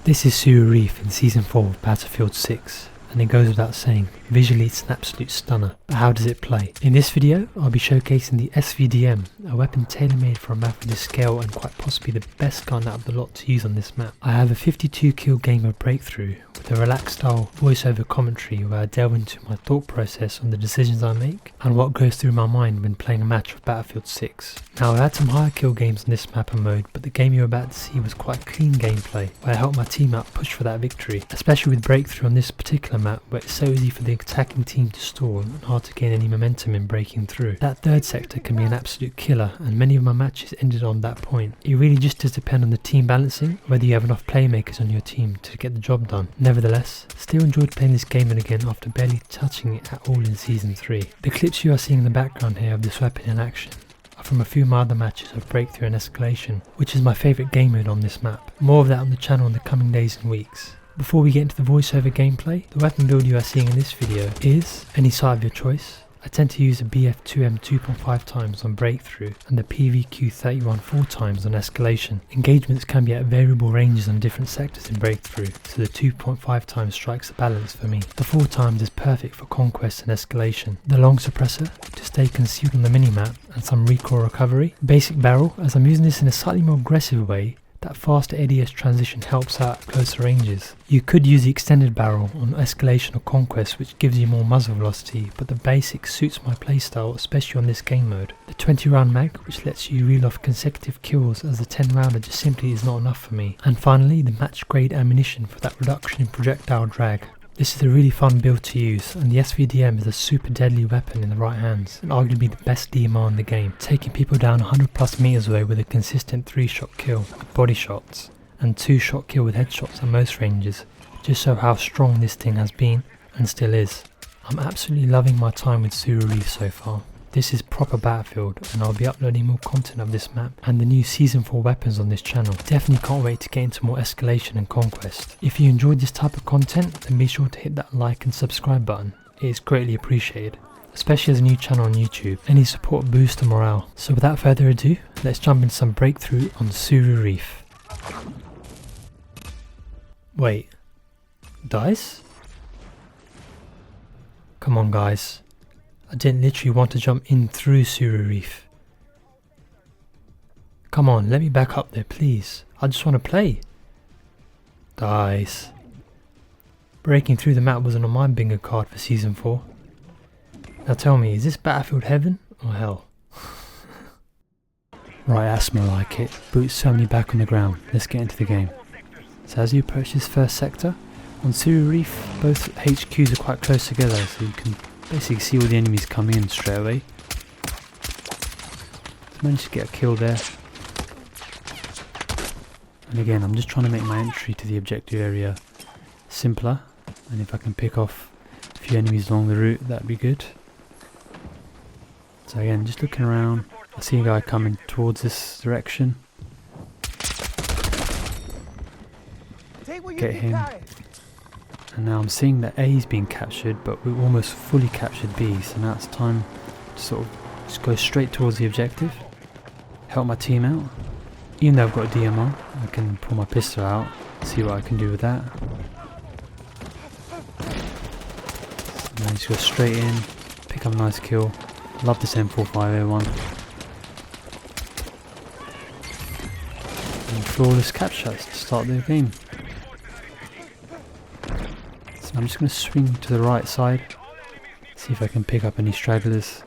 This is Tsuru Reef in Season 4 of Battlefield 6, and it goes without saying, visually it's an absolute stunner, but how does it play? In this video, I'll be showcasing the SVDM, a weapon tailor-made for a map of this scale and quite possibly the best gun out of the lot to use on this map. I have a 52 kill game of Breakthrough, with a relaxed style voiceover commentary where I delve into my thought process on the decisions I make, and what goes through my mind when playing a match of Battlefield 6. Now I've had some higher kill games on this map and mode, but the game you're about to see was quite clean gameplay, where I helped my team out push for that victory, especially with Breakthrough on this particular map where it's so easy for the attacking team to stall and hard to gain any momentum in breaking through. That third sector can be an absolute killer, and many of my matches ended on that point. It really just does depend on the team balancing, whether you have enough playmakers on your team to get the job done. Nevertheless, still enjoyed playing this game again after barely touching it at all in Season 3. The clips you are seeing in the background here of this weapon in action are from a few of my other matches of Breakthrough and Escalation, which is my favourite game mode on this map. More of that on the channel in the coming days and weeks. Before we get into the voiceover gameplay, the weapon build you are seeing in this video is any sight of your choice. I tend to use a BF2M 2.5 times on Breakthrough and the PVQ31 4 times on Escalation. Engagements can be at variable ranges on different sectors in Breakthrough, so the 2.5 times strikes a balance for me. The 4 times is perfect for Conquest and Escalation. The long suppressor to stay concealed on the minimap and some recoil recovery. Basic barrel, as I'm using this in a slightly more aggressive way, that faster ADS transition helps out at closer ranges. You could use the extended barrel on Escalation or Conquest, which gives you more muzzle velocity, but the basic suits my playstyle, especially on this game mode. The 20 round mag, which lets you reel off consecutive kills, as the 10 rounder just simply is not enough for me. And finally, the match grade ammunition for that reduction in projectile drag. This is a really fun build to use, and the SVDM is a super deadly weapon in the right hands, and arguably the best DMR in the game, taking people down 100 plus meters away with a consistent 3-shot kill with body shots, and 2-shot kill with headshots at most ranges, just show how strong this thing has been, and still is. I'm absolutely loving my time with Tsuru Reef so far. This is proper Battlefield, and I'll be uploading more content of this map and the new Season 4 weapons on this channel. Definitely can't wait to get into more Escalation and Conquest. If you enjoyed this type of content, then be sure to hit that like and subscribe button. It is greatly appreciated, especially as a new channel on YouTube. Any support boosts the morale. So without further ado, let's jump into some Breakthrough on Tsuru Reef. Wait, dice? Come on guys. I didn't literally want to jump in through Tsuru Reef. Come on, let me back up there please. I just want to play. Dice. Breaking through the map wasn't on my bingo card for Season 4. Now tell me, is this Battlefield heaven or hell? Right, that's more like it. Boots firmly back on the ground. Let's get into the game. So as you approach this first sector, on Tsuru Reef, both HQs are quite close together, so you can basically see all the enemies coming in straight away. So managed to get a kill there. And again, I'm just trying to make my entry to the objective area simpler, and if I can pick off a few enemies along the route, that'd be good. So again, just looking around, I see a guy coming towards this direction. Get him. And now I'm seeing that A is being captured, but we've almost fully captured B, so now it's time to sort of just go straight towards the objective, help my team out. Even though I've got a DMR, I can pull my pistol out, see what I can do with that. So now just go straight in, pick up a nice kill. Love this M45A1. And flawless capture to start the game. I'm just going to swing to the right side, see if I can pick up any stragglers.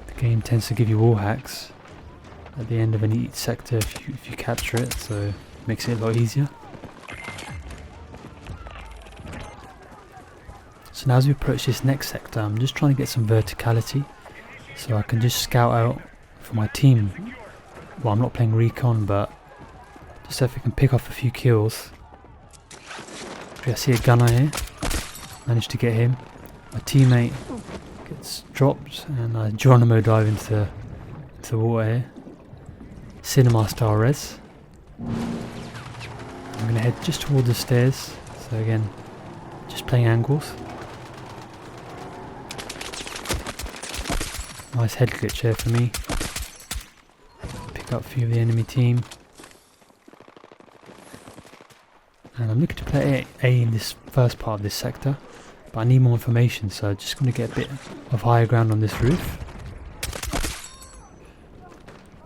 The game tends to give you wall hacks at the end of any sector if you capture it, so it makes it a lot easier. So now as we approach this next sector, I'm just trying to get some verticality so I can just scout out for my team. Well, I'm not playing recon, but just so if I can pick off a few kills. I see a gunner here, managed to get him. My teammate gets dropped and I Geronimo dive into the water here. Cinema style res. I'm going to head just towards the stairs, so again, just playing angles. Nice head glitch here for me. Pick up a few of the enemy team. And I'm looking to play A in this first part of this sector, but I need more information, so I'm just going to get a bit of higher ground on this roof.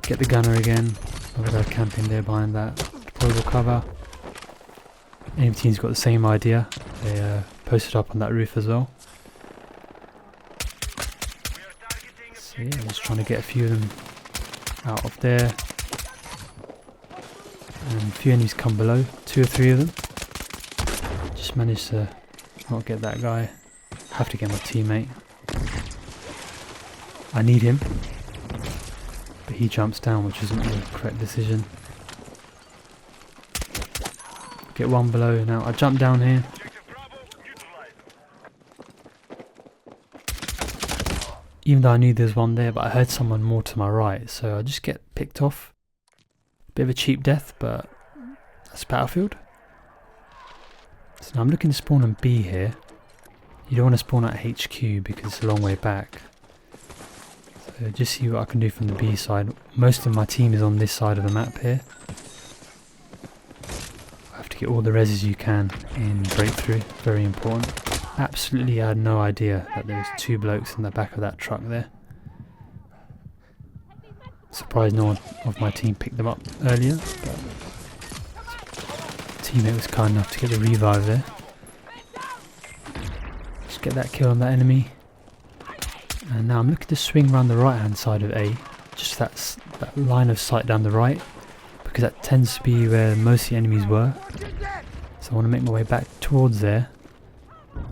Get the gunner again. I've got a camp in there behind that deployable cover. Enemy team's got the same idea. They posted up on that roof as well. So yeah, I'm just trying to get a few of them out of there. And a few enemies come below, 2 or 3 of them. Just managed to not get that guy. Have to get my teammate. I need him. But he jumps down, which isn't the correct decision. Get one below now. I jump down here. Even though I knew there was one there, but I heard someone more to my right, so I just get picked off. Bit of a cheap death, but that's Battlefield. So now I'm looking to spawn on B here. You don't want to spawn at HQ because it's a long way back. So just see what I can do from the B side. Most of my team is on this side of the map here. I have to get all the reses you can in breakthrough, very important. Absolutely, I had no idea that there was 2 blokes in the back of that truck there. Surprised no one of my team picked them up earlier, but teammate was kind enough to get the revive there. Just get that kill on that enemy. And now I'm looking to swing around the right hand side of A, just that line of sight down the right, because that tends to be where most of the enemies were. So I want to make my way back towards there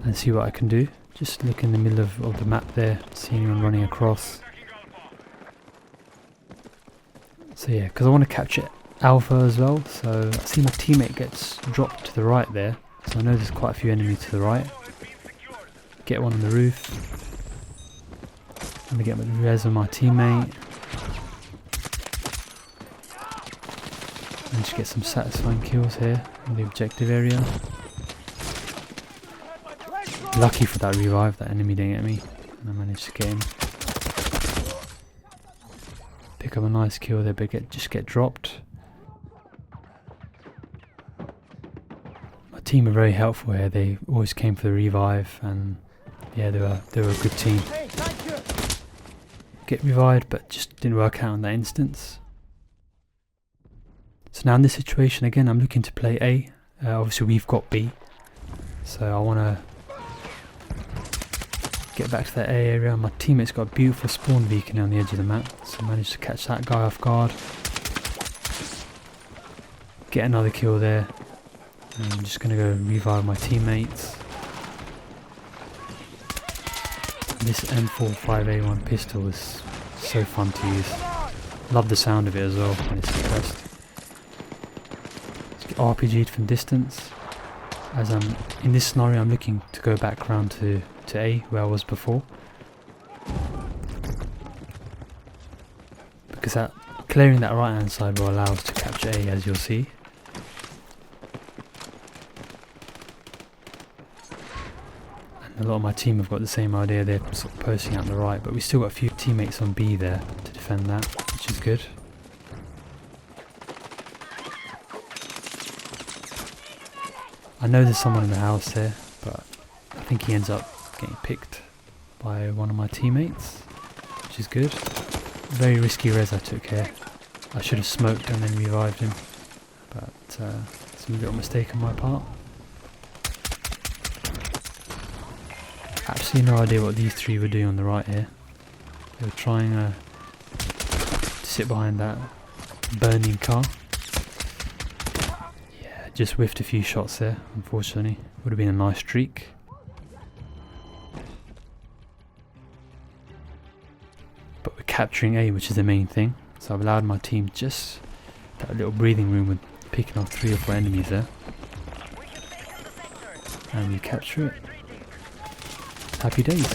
and see what I can do. Just look in the middle of the map there, see anyone running across. So yeah, because I want to capture Alpha as well, so I see my teammate gets dropped to the right there, so I know there's quite a few enemies to the right. Get one on the roof. I'm going to get the res on my teammate. And just get some satisfying kills here in the objective area. Lucky for that revive, that enemy didn't get me, and I managed to get him. Pick up a nice kill there, but just get dropped. My team are very helpful here. They always came for the revive, and yeah, they were a good team. Get revived, but just didn't work out in that instance. So now in this situation again, I'm looking to play A. Obviously we've got B, so I want to get back to that A area. My teammate's got a beautiful spawn beacon on the edge of the map, so I managed to catch that guy off guard. Get another kill there. And I'm just going to go revive my teammates. This M45A1 pistol is so fun to use. Love the sound of it as well when it's suppressed. Let's get RPG'd from distance. As I'm in this scenario, I'm looking to go back around to A, where I was before, because clearing that right hand side will allow us to capture A, as you'll see. And a lot of my team have got the same idea, they're sort of posting out the right, but we still got a few teammates on B there to defend that, which is good. I know there's someone in the house there, but I think he ends up getting picked by one of my teammates, which is good. Very risky res I took here. I should have smoked and then revived him, but it's a little mistake on my part. Absolutely no idea what these 3 were doing on the right here. They were trying to sit behind that burning car. Yeah, just whiffed a few shots there, unfortunately. Would have been a nice streak. But we're capturing A, which is the main thing. So I've allowed my team just that little breathing room with picking off 3 or 4 enemies there. And we capture it. Happy days.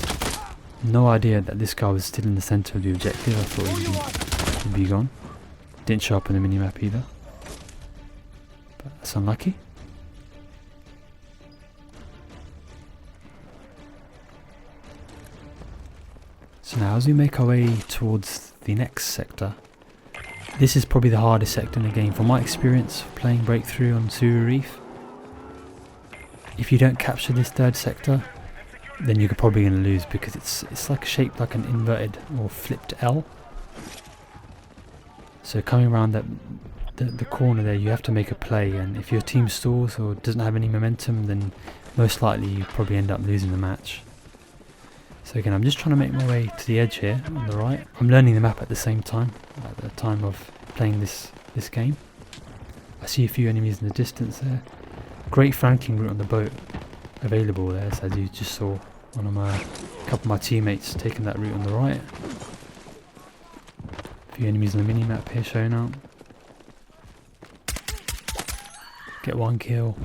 No idea that this guy was still in the centre of the objective. I thought he'd be gone. Didn't show up on the minimap either. But that's unlucky. So now as we make our way towards the next sector, this is probably the hardest sector in the game from my experience playing Breakthrough on Tsuru Reef. if you don't capture this third sector, then you're probably going to lose, because it's like shaped like an inverted or flipped L. So coming around the corner there, you have to make a play, and if your team stalls or doesn't have any momentum, then most likely you probably end up losing the match. So again, I'm just trying to make my way to the edge here on the right. I'm learning the map at the same time, at the time of playing this game. I see a few enemies in the distance there. Great flanking route on the boat available there, as you just saw one of a couple of my teammates taking that route on the right. A few enemies on the mini-map here showing up. Get one kill.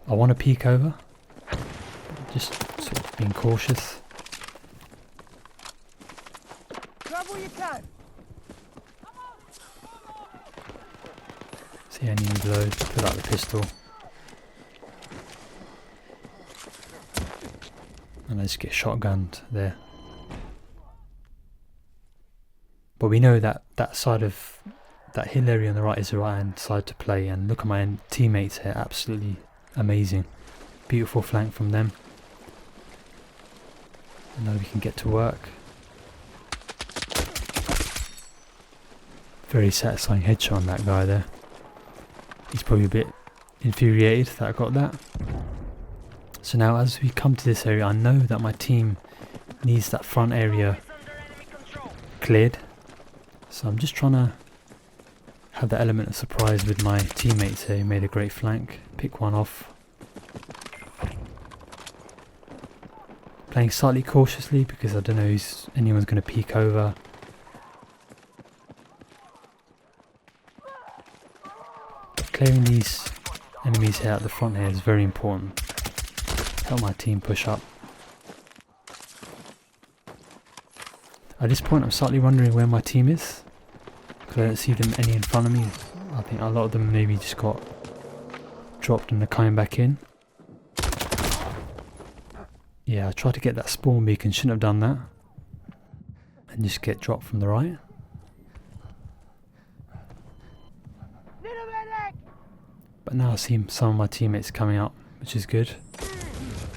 I want to peek over, just sort of being cautious. Grab what you can. See enemy below, pull out the pistol. And I just get shotgunned there. But we know that that side of that hill area on the right is the right hand side to play, and look at my teammates here, absolutely amazing. Beautiful flank from them. And now we can get to work. Very satisfying headshot on that guy there. He's probably a bit infuriated that I got that. So now as we come to this area, I know that my team needs that front area cleared. So I'm just trying to have that element of surprise with my teammates here who made a great flank. Pick one off. Playing slightly cautiously because I don't know if anyone's going to peek over. Clearing these enemies here at the front here is very important. Help my team push up. At this point I'm slightly wondering where my team is, because I don't see them any in front of me. I think a lot of them maybe just got dropped and they're coming back in. Yeah, I tried to get that spawn beacon, shouldn't have done that. And just get dropped from the right. But now I see some of my teammates coming up, which is good.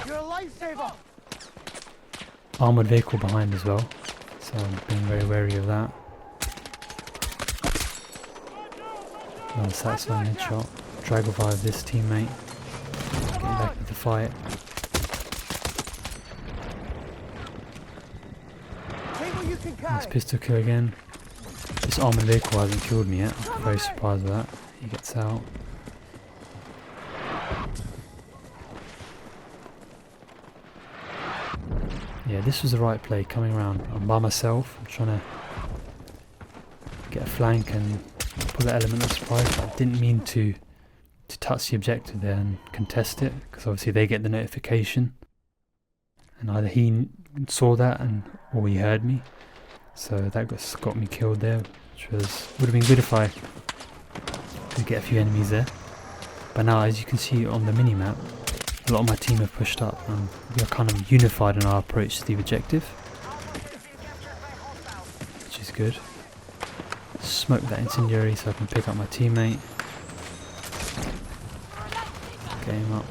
You're a lifesaver. Armoured vehicle behind as well, so I'm being very wary of that. Another satisfying headshot. Drag revive this teammate. Getting back into the fight. Take what you can Nice carry. pistol kill again. This armoured vehicle hasn't killed me yet. I'm very surprised with that. He gets out. Yeah, this was the right play, coming around. I'm by myself. I'm trying to get a flank and put that element of surprise. But I didn't mean to touch the objective there and contest it, because obviously they get the notification. And either he saw that or he heard me. So that got me killed there, which would have been good if I could get a few enemies there. But now, as you can see on the mini-map, a lot of my team have pushed up and we are kind of unified in our approach to the objective, which is good. Smoke that incendiary so I can pick up my teammate. Get him up.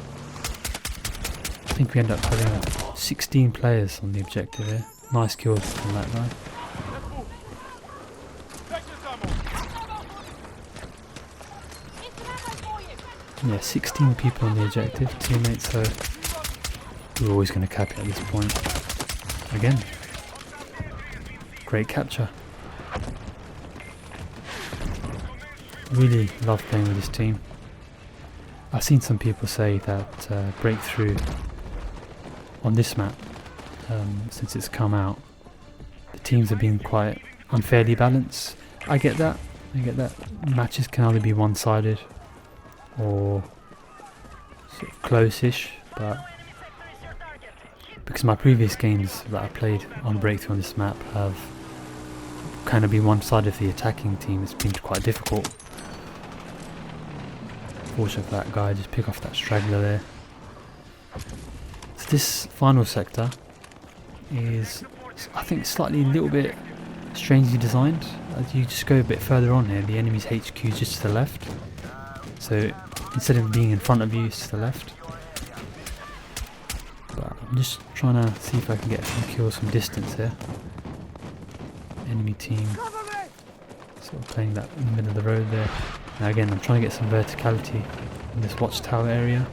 I think we end up having 16 players on the objective here. Nice kills from that guy. Yeah, 16 people on the objective, teammates, so we're always going to cap it at this point. Again, great capture. Really love playing with this team. I've seen some people say that breakthrough on this map, since it's come out, the teams have been quite unfairly balanced. I get that. Matches can either be one-sided or sort of close-ish, but because my previous games that I played on breakthrough on this map have kind of been one-sided for the attacking team, it's been quite difficult. Fortunate for that guy, just pick off that straggler there. So this final sector is, I think, slightly a little bit strangely designed. As you just go a bit further on here, the enemy's HQ is just to the left. So instead of being in front of you, it's to the left. I'm just trying to see if I can get a few kills from distance here. Enemy team Cover me! sort of playing that in the middle of the road there. Now again, I'm trying to get some verticality in this watchtower area.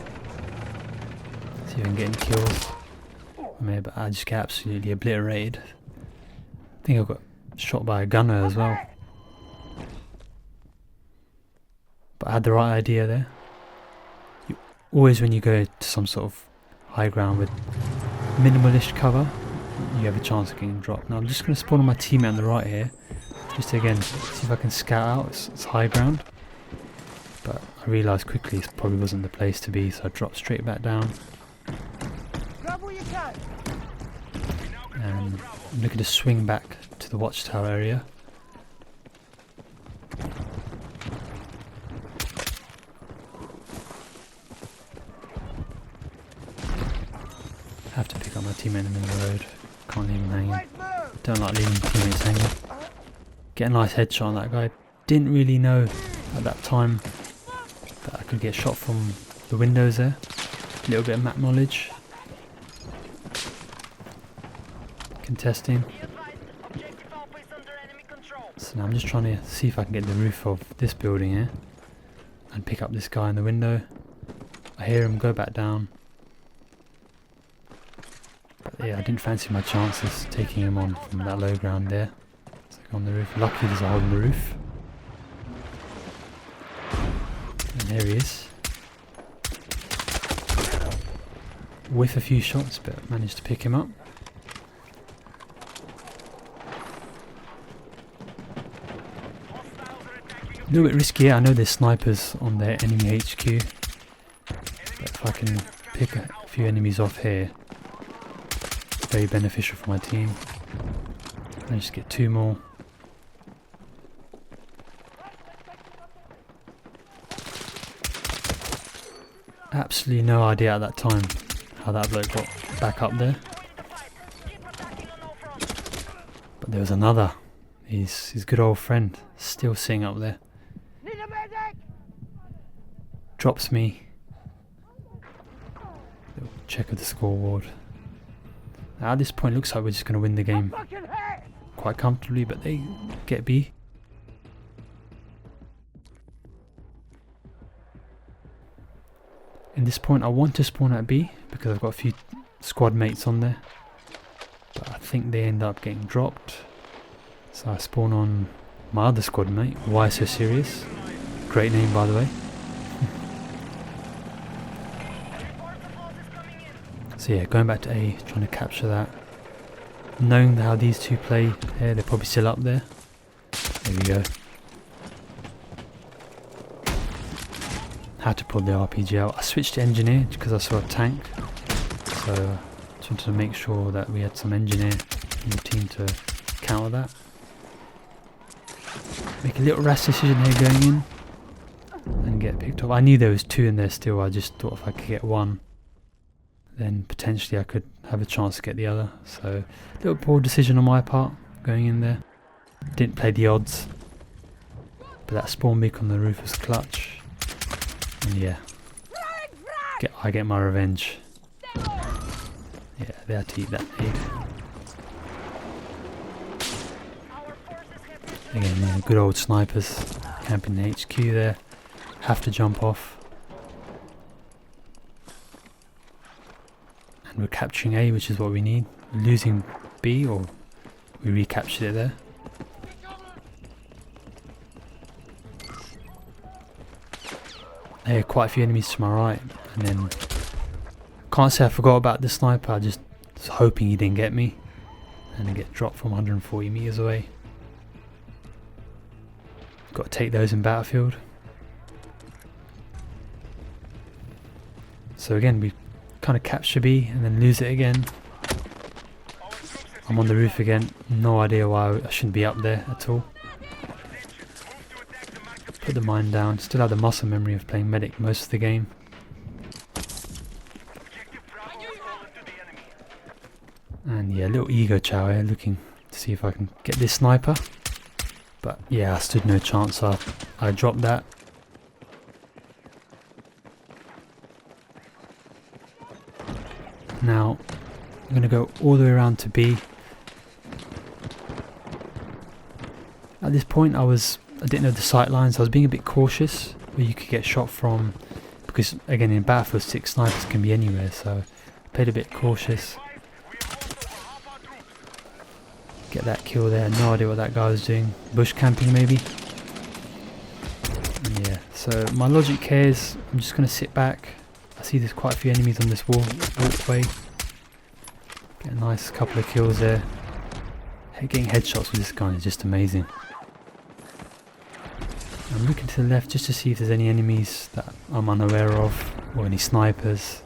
See if I can get any kills. Maybe I just get absolutely obliterated. I think I got shot by a gunner as well. But I had the right idea there. Always when you go to some sort of high ground with minimalish cover, you have a chance of getting dropped. Now I'm just going to spawn on my teammate on the right here. Just to again see if I can scout out. It's high ground. But I realised quickly it probably wasn't the place to be, so I dropped straight back down. Grab what you can! And I'm looking to swing back to the watchtower area. Have to pick up my teammate in the middle of the road. Can't leave him hanging. Don't like leaving teammates hanging. Get a nice headshot on that guy. Didn't really know at that time that I could get shot from the windows there. A little bit of map knowledge. Contesting. So now I'm just trying to see if I can get the roof of this building here and pick up this guy in the window. I hear him go back down. But yeah, I didn't fancy my chances taking him on from that low ground there. So I go on the roof. Luckily there's a hole in the roof. And there he is. Whiff a few shots, but managed to pick him up. A little bit risky, I know there's snipers on their enemy HQ. But if I can pick a few enemies off here, very beneficial for my team. Managed to get 2 more. Absolutely no idea at that time how that bloke got back up there. But there was another. His good old friend still sitting up there. Need a medic! Drops me. Little check of the scoreboard. Now at this point, looks like we're just going to win the game Fucking hit! quite comfortably, but they get B. In this point, I want to spawn at B because I've got a few squad mates on there, but I think they end up getting dropped. So I spawn on my other squad mate. Why So Serious? Great name, by the way. So yeah, going back to A, trying to capture that. Knowing how these two play here, they're probably still up there. There we go. Had to pull the RPG out. I switched to engineer because I saw a tank. So I just wanted to make sure that we had some engineer in the team to counter that. Make a little rash decision here going in and get picked up. I knew there was 2 in there still. I just thought if I could get 1, then potentially I could have a chance to get the other. So a little poor decision on my part going in there. Didn't play the odds, but that spawn beak on the roof was clutch. And yeah, I get my revenge. Yeah, they had to eat that nade. Again, yeah, good old snipers camping the HQ there. Have to jump off. And we're capturing A, which is what we need. We're losing B, or we recaptured it there. There are quite a few enemies to my right, and then can't say I forgot about the sniper. I just was hoping he didn't get me, and I get dropped from 140 meters away. Got to take those in Battlefield. So again, we kind of capture B and then lose it again. I'm on the roof again. No idea why I shouldn't be up there at all. Put the mine down. Still have the muscle memory of playing medic most of the game. And yeah, a little ego chow here, looking to see if I can get this sniper. But yeah, I stood no chance. I dropped that. Now, I'm going to go all the way around to B. At this point I didn't know the sight lines, I was being a bit cautious where you could get shot from, because again in Battlefield 6 snipers can be anywhere, so I played a bit cautious. Get that kill there, no idea what that guy was doing, bush camping maybe. Yeah, so my logic here is I'm just going to sit back. I see there's quite a few enemies on this walkway. Get a nice couple of kills there. Getting headshots with this gun is just amazing. I'm looking to the left just to see if there's any enemies that I'm unaware of, or any snipers.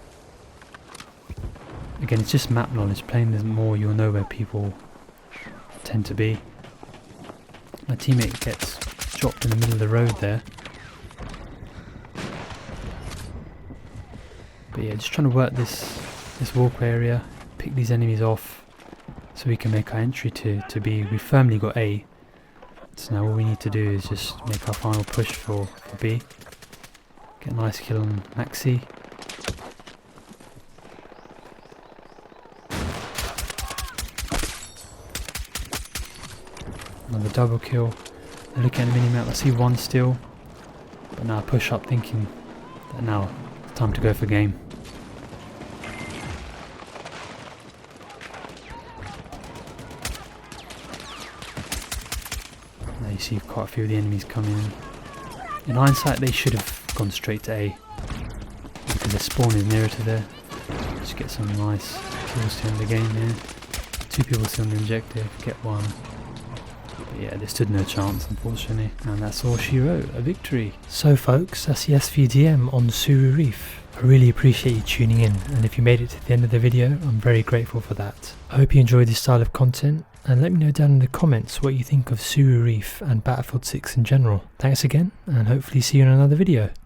Again, it's just map knowledge. Playing this more, you'll know where people tend to be. My teammate gets dropped in the middle of the road there. But yeah, just trying to work this walkway area, pick these enemies off so we can make our entry to B. We firmly got A. So now all we need to do is just make our final push for B. Get a nice kill on Maxi. Another double kill. Looking at the minimap, I see one still. But now I push up thinking that now it's time to go for game. You see quite a few of the enemies coming in. In hindsight they should have gone straight to A, because their spawn is nearer to there. Just get some nice kills to end the game here. 2 people still on the objective, get one. But yeah, they stood no chance unfortunately. And that's all she wrote, a victory. So folks, that's the SVDM on Tsuru Reef. I really appreciate you tuning in, and if you made it to the end of the video, I'm very grateful for that. I hope you enjoyed this style of content, and let me know down in the comments what you think of Tsuru Reef and Battlefield 6 in general. Thanks again, and hopefully see you in another video.